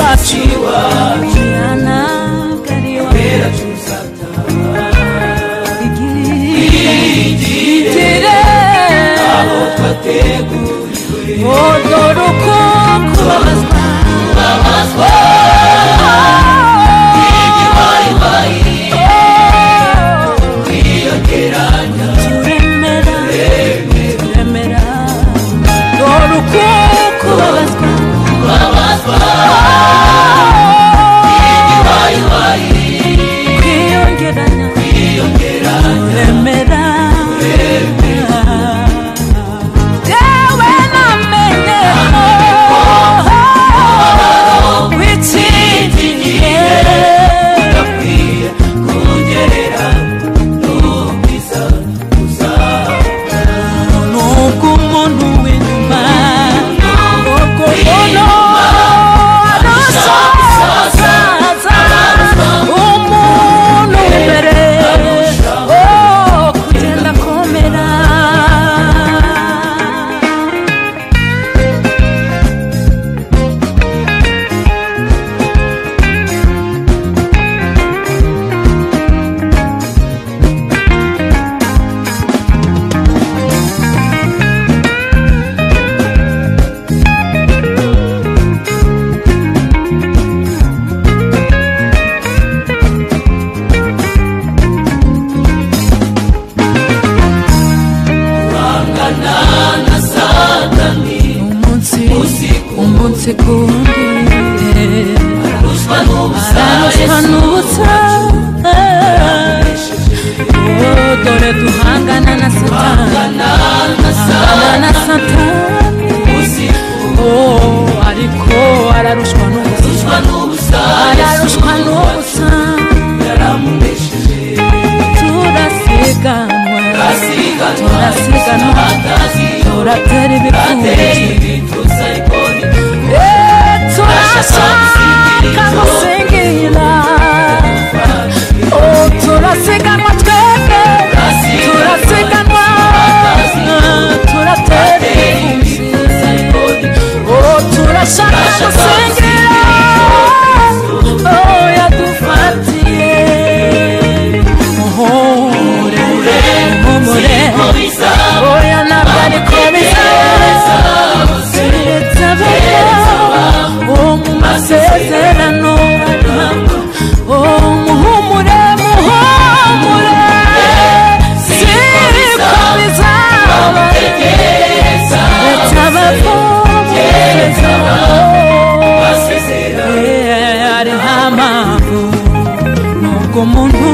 wacu ntabwo igire aho twateguriwe dore uko kubabazwa kwiyongeranya turemera dore uko kubabazwa kwiyongeranya turemera yewe namenye witsindiye udakwiye kungerera n'ubwiza uzabona nubwo umuntu w'inyuma nubwo umuntu arasaza umuntu w'imbere kugenda komera umunsi kundi ararushwa n'ubusa dore duhangana na satani ariko ararushwa n'ubusa yaramunesheje turasiganwa turatera ibipfunsi turashaka gusingira turasiganwa twebwe turasiganwa turatera ibipfunsi turashaka gusingira yadufatiye muhumure oya ntabwo ariko bizaza mu masezerano muhumure siko bizaba ari nta mpamvu nubwo umuntu